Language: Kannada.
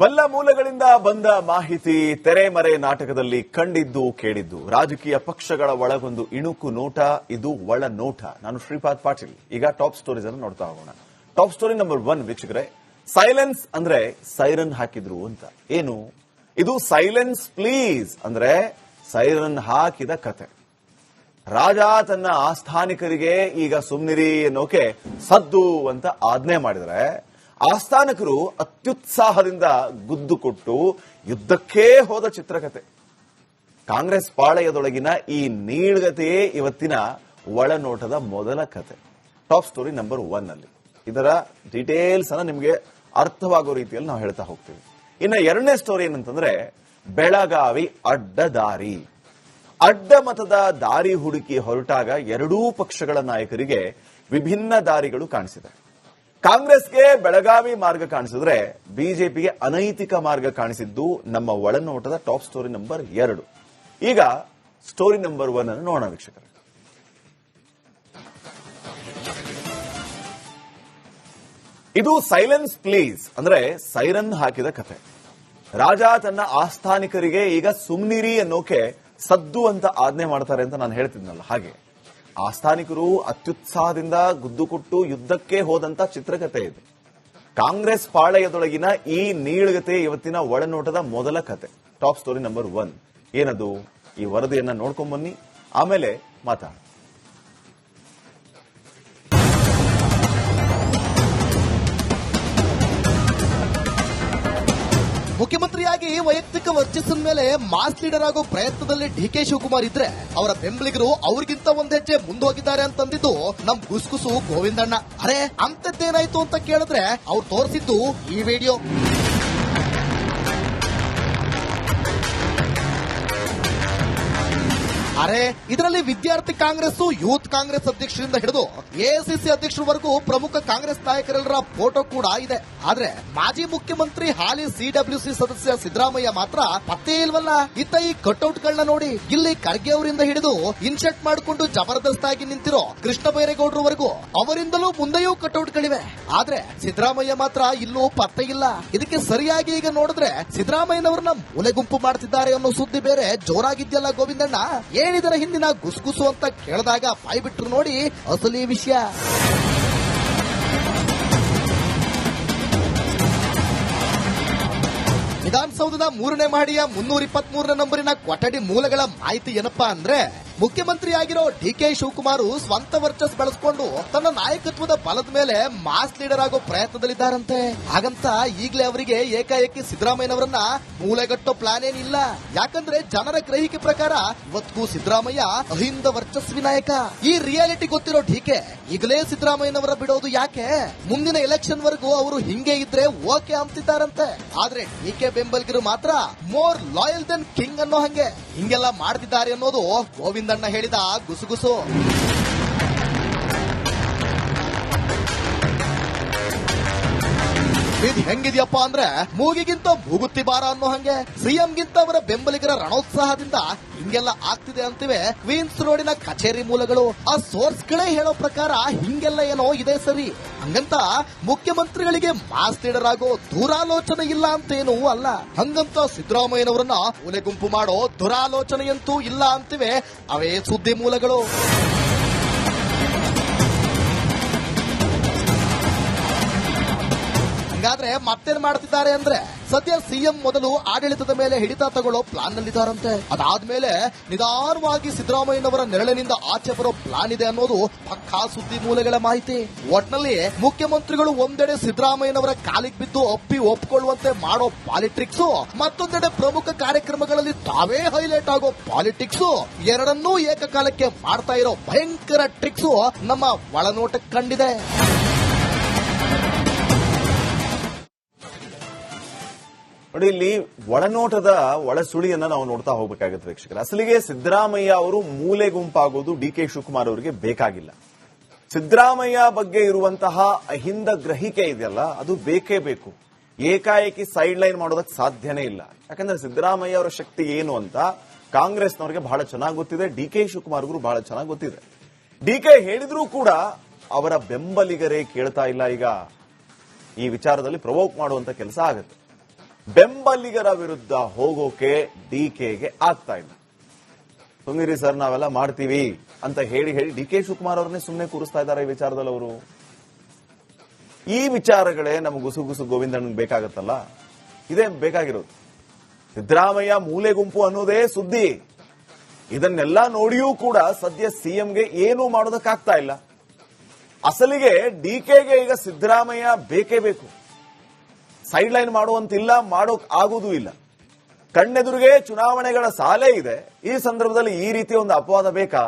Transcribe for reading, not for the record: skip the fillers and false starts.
ಬಲ್ಲ ಮೂಲಗಳಿಂದ ಬಂದ ಮಾಹಿತಿ ತೆರೆಮರೆ ನಾಟಕದಲ್ಲಿ ಕಂಡಿದ್ದು ಕೇಳಿದ್ದು ರಾಜಕೀಯ ಪಕ್ಷಗಳ ಒಳಗೊಂದು ಇಣುಕು ನೋಟ ಇದು ಒಳ ನೋಟ. ನಾನು ಶ್ರೀಪಾದ್ ಪಾಟೀಲ್. ಈಗ ಟಾಪ್ ಸ್ಟೋರೀಸ್ ಅನ್ನು ನೋಡ್ತಾ ಹೋಗೋಣ. ಟಾಪ್ ಸ್ಟೋರಿ ನಂಬರ್ 1 ವೀಕ್ಷಕರೇ, ಸೈಲೆನ್ಸ್ ಅಂದ್ರೆ ಸೈರನ್ ಹಾಕಿದ್ರು ಅಂತ. ಏನು ಇದು? ಸೈಲೆನ್ಸ್ ಪ್ಲೀಸ್ ಅಂದ್ರೆ ಸೈರನ್ ಹಾಕಿದ ಕತೆ. ರಾಜ ತನ್ನ ಆಸ್ಥಾನಿಕರಿಗೆ ಈಗ ಸುಮ್ನಿರಿ ಅನ್ನೋಕೆ ಸದ್ದು ಅಂತ ಆಜ್ಞೆ ಮಾಡಿದ್ರೆ ಆಸ್ಥಾನಕರು ಅತ್ಯುತ್ಸಾಹದಿಂದ ಗುದ್ದು ಕೊಟ್ಟು ಯುದ್ಧಕ್ಕೇ ಹೋದ ಚಿತ್ರಕಥೆ. ಕಾಂಗ್ರೆಸ್ ಪಾಳೆಯದೊಳಗಿನ ಈ ನೀಳ್ಗತೆಯೇ ಇವತ್ತಿನ ಒಳನೋಟದ ಮೊದಲ ಕತೆ. ಟಾಪ್ ಸ್ಟೋರಿ ನಂಬರ್ 1 ಅಲ್ಲಿ ಇದರ ಡೀಟೇಲ್ಸ್ ಅನ್ನ ನಿಮಗೆ ಅರ್ಥವಾಗೋ ರೀತಿಯಲ್ಲಿ ನಾವು ಹೇಳ್ತಾ ಹೋಗ್ತೀವಿ. ಇನ್ನು ಎರಡನೇ ಸ್ಟೋರಿ ಏನಂತಂದ್ರೆ ಬೆಳಗಾವಿ ಅಡ್ಡದಾರಿ. ಅಡ್ಡ ಮತದ ದಾರಿ ಹುಡುಕಿ ಹೊರಟಾಗ ಎರಡೂ ಪಕ್ಷಗಳ ನಾಯಕರಿಗೆ ವಿಭಿನ್ನ ದಾರಿಗಳು ಕಾಣಿಸಿದೆ. ಕಾಂಗ್ರೆಸ್ಗೆ ಬೆಳಗಾವಿ ಮಾರ್ಗ ಕಾಣಿಸಿದ್ರೆ ಬಿಜೆಪಿಗೆ ಅನೈತಿಕ ಮಾರ್ಗ ಕಾಣಿಸಿದ್ದು ನಮ್ಮ ಒಳನೋಟದ ಟಾಪ್ ಸ್ಟೋರಿ ನಂಬರ್ 2. ಈಗ ಸ್ಟೋರಿ ನಂಬರ್ 1 ಅನ್ನು ನೋಡೋಣ ವೀಕ್ಷಕರೇ. ಇದು ಸೈಲೆನ್ಸ್ ಪ್ಲೀಸ್ ಅಂದ್ರೆ ಸೈರನ್ ಹಾಕಿದ ಕಥೆ. ರಾಜ ತನ್ನ ಆಸ್ಥಾನಿಕರಿಗೆ ಈಗ ಸುಮ್ನಿರಿ ಅನ್ನೋಕೆ ಸದ್ದು ಅಂತ ಆಜ್ಞೆ ಮಾಡ್ತಾರೆ ಅಂತ ನಾನು ಹೇಳ್ತಿದ್ನಲ್ಲ, ಹಾಗೆ ಆಸ್ಥಾನಿಕರು ಅತ್ಯುತ್ಸಾಹದಿಂದ ಗುದ್ದು ಕೊಟ್ಟು ಯುದ್ಧಕ್ಕೆ ಹೋದಂತ ಚಿತ್ರಕಥೆ ಇದು. ಕಾಂಗ್ರೆಸ್ ಪಾಳೆಯದೊಳಗಿನ ಈ ನೀಳ್ಗತೆ ಇವತ್ತಿನ ಒಳನೋಟದ ಮೊದಲ ಕತೆ. ಟಾಪ್ ಸ್ಟೋರಿ ನಂಬರ್ 1 ಏನದು? ಈ ವರದಿಯನ್ನ ನೋಡ್ಕೊಂಡ್ ಬನ್ನಿ, ಆಮೇಲೆ ಮಾತಾಡ. ಮುಖ್ಯಮಂತ್ರಿಯಾಗಿ ವೈಯಕ್ತಿಕ ವರ್ಚಸ್ಸಿನ ಮೇಲೆ ಮಾಸ್ ಲೀಡರ್ ಆಗೋ ಪ್ರಯತ್ನದಲ್ಲಿ ಡಿಕೆ ಶಿವಕುಮಾರ್ ಇದ್ರೆ ಅವರ ಬೆಂಬಲಿಗರು ಅವ್ರಿಗಿಂತ ಒಂದ್ ಹೆಜ್ಜೆ ಮುಂದೋಗಿದ್ದಾರೆ ಅಂತಂದಿದ್ದು ನಮ್ ಗುಸ್ಗುಸು ಗೋವಿಂದಣ್ಣ. ಅರೆ ಅಂತದ್ದೇನಾಯ್ತು ಅಂತ ಕೇಳಿದ್ರೆ ಅವ್ರು ತೋರಿಸಿದ್ದು ಈ ವಿಡಿಯೋ. ಅರೆ ಇದರಲ್ಲಿ ವಿದ್ಯಾರ್ಥಿ ಕಾಂಗ್ರೆಸ್, ಯೂತ್ ಕಾಂಗ್ರೆಸ್ ಅಧ್ಯಕ್ಷರಿಂದ ಹಿಡಿದು ಎಐಸಿಸಿ ಅಧ್ಯಕ್ಷರವರೆಗೂ ಪ್ರಮುಖ ಕಾಂಗ್ರೆಸ್ ನಾಯಕರೆಲ್ಲರ ಫೋಟೋ ಕೂಡ ಇದೆ. ಆದ್ರೆ ಮಾಜಿ ಮುಖ್ಯಮಂತ್ರಿ ಹಾಲಿ ಸಿಡಬ್ಲ್ಯೂಸಿ ಸದಸ್ಯ ಸಿದ್ದರಾಮಯ್ಯ ಮಾತ್ರ ಪತ್ತೆ ಇಲ್ವಲ್ಲ. ಇತ್ತ ಈ ಕಟ್ಔಟ್ ಗಳನ್ನ ನೋಡಿ, ಇಲ್ಲಿ ಖರ್ಗೆ ಅವರಿಂದ ಹಿಡಿದು ಇನ್ಶರ್ಟ್ ಮಾಡಿಕೊಂಡು ಜಬರ್ದಸ್ತ್ ಆಗಿ ನಿಂತಿರೋ ಕೃಷ್ಣ ಬೈರೇಗೌಡರವರೆಗೂ ಅವರಿಂದಲೂ ಮುಂದೆಯೂ ಕಟ್ಔಟ್ ಗಳಿವೆ. ಆದ್ರೆ ಸಿದ್ದರಾಮಯ್ಯ ಮಾತ್ರ ಇಲ್ಲೂ ಪತ್ತೆ ಇಲ್ಲ. ಇದಕ್ಕೆ ಸರಿಯಾಗಿ ಈಗ ನೋಡಿದ್ರೆ ಸಿದ್ದರಾಮಯ್ಯನವರನ್ನ ಮೂಲೆ ಗುಂಪು ಮಾಡ್ತಿದ್ದಾರೆ ಅನ್ನೋ ಸುದ್ದಿ ಬೇರೆ ಜೋರಾಗಿದ್ಯಲ್ಲ ಗೋವಿಂದಣ್ಣ. ಏನಿದರ ಹಿಂದಿನ ಗುಸ್ಗುಸು ಅಂತ ಕೇಳಿದಾಗ ಬಾಯಿ ಬಿಟ್ರು ನೋಡಿ ಅಸಲಿ ವಿಷಯ. ವಿಧಾನಸೌಧದ 3ನೇ ಮಹಡಿಯ 323ನೇ ನಂಬರಿನ ಕೊಠಡಿ ಮೂಲಗಳ ಮಾಹಿತಿ ಏನಪ್ಪಾ ಅಂದ್ರೆ, ಮುಖ್ಯಮಂತ್ರಿಯಾಗಿರೋ ಡಿಕೆ ಶಿವಕುಮಾರ್ ಸ್ವಂತ ವರ್ಚಸ್ ಬೆಳೆಸಿಕೊಂಡು ತನ್ನ ನಾಯಕತ್ವದ ಬಲದ ಮೇಲೆ ಮಾಸ್ ಲೀಡರ್ ಆಗೋ ಪ್ರಯತ್ನದಲ್ಲಿದ್ದಾರಂತೆ. ಹಾಗಂತ ಈಗಲೇ ಅವರಿಗೆ ಏಕಾಏಕಿ ಸಿದ್ದರಾಮಯ್ಯನವರನ್ನ ಮೂಲೆಗಟ್ಟೋ ಪ್ಲಾನ್ ಏನಿಲ್ಲ. ಯಾಕಂದ್ರೆ ಜನರ ಗ್ರಹಿಕೆ ಪ್ರಕಾರ ಇವತ್ತಿಗೂ ಸಿದ್ದರಾಮಯ್ಯ ಅಹಿಂದ ವರ್ಚಸ್ವಿ ನಾಯಕ. ಈ ರಿಯಾಲಿಟಿ ಗೊತ್ತಿರೋ ಡಿಕೆ ಈಗಲೇ ಸಿದ್ದರಾಮಯ್ಯನವರ ಬಿಡೋದು ಯಾಕೆ? ಮುಂದಿನ ಎಲೆಕ್ಷನ್ ವರೆಗೂ ಅವರು ಹಿಂಗೆ ಇದ್ರೆ ಓಕೆ ಅಂತಿದ್ದಾರಂತೆ. ಆದ್ರೆ ಡಿಕೆ ಬೆಂಬಲಿಗರು ಮಾತ್ರ ಮೋರ್ ಲಾಯಲ್ ದೆನ್ ಕಿಂಗ್ ಅನ್ನೋ ಹಂಗೆ ಹಿಂಗೆಲ್ಲ ಮಾಡ್ತಿದ್ದಾರೆ ಅನ್ನೋದು ಗೋವಿಂದಣ್ಣ ಹೇಳಿದ ಗುಸುಗುಸು. ಇದು ಹೆಂಗಿದ್ಯಪ್ಪ ಅಂದ್ರೆ ಮೂಗಿಗಿಂತ ಮೂಗುತ್ತಿ ಬಾರ ಅನ್ನೋ ಹಂಗೆ ಸಿಎಂಗಿಂತ ಅವರ ಬೆಂಬಲಿಗರ ರಣೋತ್ಸಾಹದಿಂದ ಹಿಂಗೆಲ್ಲ ಆಗ್ತಿದೆ ಅಂತಿವೆ ಕ್ವೀನ್ಸ್ ರೋಡಿನ ಕಚೇರಿ ಮೂಲಗಳು. ಆ ಸೋರ್ಸ್ ಗಳೇ ಹೇಳೋ ಪ್ರಕಾರ ಹಿಂಗೆಲ್ಲ ಏನೋ ಇದೆ ಸರಿ. ಹಂಗಂತ ಮುಖ್ಯಮಂತ್ರಿಗಳಿಗೆ ಮಾಸ್ ಲೀಡರ್ ಆಗೋ ದುರಾಲೋಚನೆ ಇಲ್ಲ ಅಂತೇನೂ ಅಲ್ಲ. ಹಂಗಂತ ಸಿದ್ದರಾಮಯ್ಯನವರನ್ನ ಮೂಲೆ ಗುಂಪು ಮಾಡೋ ದುರಾಲೋಚನೆಯಂತೂ ಇಲ್ಲ ಅಂತಿವೆ ಅವೇ ಸುದ್ದಿ ಮೂಲಗಳು. ಹಾಗಾದ್ರೆ ಮತ್ತೇನ್ ಮಾಡ್ತಿದ್ದಾರೆ ಅಂದ್ರೆ, ಸದ್ಯ ಸಿಎಂ ಮೊದಲು ಆಡಳಿತದ ಮೇಲೆ ಹಿಡಿತ ತಗೊಳ್ಳೋ ಪ್ಲಾನ್ ನಲ್ಲಿದ್ದಾರಂತೆ. ಅದಾದ್ಮೇಲೆ ನಿಧಾನವಾಗಿ ಸಿದ್ದರಾಮಯ್ಯನವರ ನೆರಳಿನಿಂದ ಆಚೆ ಬರೋ ಪ್ಲಾನ್ ಇದೆ ಅನ್ನೋದು ಪಕ್ಕಾ ಸುದ್ದಿ ಮೂಲಗಳ ಮಾಹಿತಿ. ಒಟ್ನಲ್ಲಿ ಮುಖ್ಯಮಂತ್ರಿಗಳು ಒಂದೆಡೆ ಸಿದ್ದರಾಮಯ್ಯನವರ ಕಾಲಿಗೆ ಬಿದ್ದು ಒಪ್ಪಿಕೊಳ್ಳುವಂತೆ ಮಾಡೋ ಪಾಲಿಟಿಕ್ಸ್, ಮತ್ತೊಂದೆಡೆ ಪ್ರಮುಖ ಕಾರ್ಯಕ್ರಮಗಳಲ್ಲಿ ತಾವೇ ಹೈಲೈಟ್ ಆಗೋ ಪಾಲಿಟಿಕ್ಸ್, ಎರಡನ್ನೂ ಏಕಕಾಲಕ್ಕೆ ಮಾಡ್ತಾ ಇರೋ ಭಯಂಕರ ಟ್ರಿಕ್ಸ್ ನಮ್ಮ ಒಳನೋಟಕ್ಕೆ ಕಂಡಿದೆ. ನೋಡಿ, ಇಲ್ಲಿ ಒಳನೋಟದ ಒಳಸುಳಿಯನ್ನ ನಾವು ನೋಡ್ತಾ ಹೋಗಬೇಕಾಗುತ್ತೆ ವೀಕ್ಷಕರ. ಅಸಲಿಗೆ ಸಿದ್ದರಾಮಯ್ಯ ಅವರು ಮೂಲೆ ಗುಂಪಾಗೋದು ಡಿಕೆ ಶಿವಕುಮಾರ್ ಅವರಿಗೆ ಬೇಕಾಗಿಲ್ಲ. ಸಿದ್ದರಾಮಯ್ಯ ಬಗ್ಗೆ ಇರುವಂತಹ ಅಹಿಂದ ಗ್ರಹಿಕೆ ಇದೆಯಲ್ಲ, ಅದು ಬೇಕೇ ಬೇಕು. ಏಕಾಏಕಿ ಸೈಡ್ ಲೈನ್ ಮಾಡೋದಕ್ಕೆ ಸಾಧ್ಯನೇ ಇಲ್ಲ. ಯಾಕಂದ್ರೆ ಸಿದ್ದರಾಮಯ್ಯ ಅವರ ಶಕ್ತಿ ಏನು ಅಂತ ಕಾಂಗ್ರೆಸ್ನವರಿಗೆ ಬಹಳ ಚೆನ್ನಾಗಿ ಗೊತ್ತಿದೆ, ಡಿಕೆ ಶಿವಕುಮಾರ್ಗೂ ಬಹಳ ಚೆನ್ನಾಗಿ ಗೊತ್ತಿದೆ. ಡಿಕೆ ಹೇಳಿದ್ರೂ ಕೂಡ ಅವರ ಬೆಂಬಲಿಗರೇ ಕೇಳ್ತಾ ಇಲ್ಲ. ಈಗ ಈ ವಿಚಾರದಲ್ಲಿ ಪ್ರವೋಕ್ ಮಾಡುವಂತ ಕೆಲಸ ಆಗುತ್ತೆ. ಬೆಂಬಲಿಗರ ವಿರುದ್ಧ ಹೋಗೋಕೆ ಡಿಕೆಗೆ ಆಗ್ತಾ ಇಲ್ಲ. ಸುಮ್ಮನಿರಿ ಸರ್, ನಾವೆಲ್ಲ ಮಾಡ್ತೀವಿ ಅಂತ ಹೇಳಿ ಡಿ ಕೆ ಶಿವಕುಮಾರ್ ಅವ್ರನ್ನೇ ಸುಮ್ಮನೆ ಕೂರಿಸ್ತಾ ಇದ್ದಾರೆ ಈ ವಿಚಾರದಲ್ಲಿ ಅವರು. ಈ ವಿಚಾರಗಳೇ ನಮಗೆ ಗುಸುಗುಸು ಗೋವಿಂದಣ್ಣಗೆ ಬೇಕಾಗತ್ತಲ್ಲ, ಇದೇ ಬೇಕಾಗಿರೋದು. ಸಿದ್ದರಾಮಯ್ಯ ಮೂಲೆ ಗುಂಪು ಅನ್ನೋದೇ ಸುದ್ದಿ. ಇದನ್ನೆಲ್ಲ ನೋಡಿಯೂ ಕೂಡ ಸದ್ಯ ಸಿಎಂಗೆ ಏನೂ ಮಾಡೋದಕ್ಕಾಗ್ತಾ ಇಲ್ಲ. ಅಸಲಿಗೆ ಡಿಕೆಗೆ ಈಗ ಸಿದ್ದರಾಮಯ್ಯ ಬೇಕೇ ಬೇಕು. ಸೈಡ್ ಲೈನ್ ಮಾಡುವಂತಿಲ್ಲ, ಮಾಡೋಕ್ ಆಗುವುದೂ ಇಲ್ಲ. ಕಣ್ಣೆದುರಿಗೆ ಚುನಾವಣೆಗಳ ಸಾಲೇ ಇದೆ. ಈ ಸಂದರ್ಭದಲ್ಲಿ ಈ ರೀತಿಯ ಒಂದು ಅಪವಾದ ಬೇಕಾ?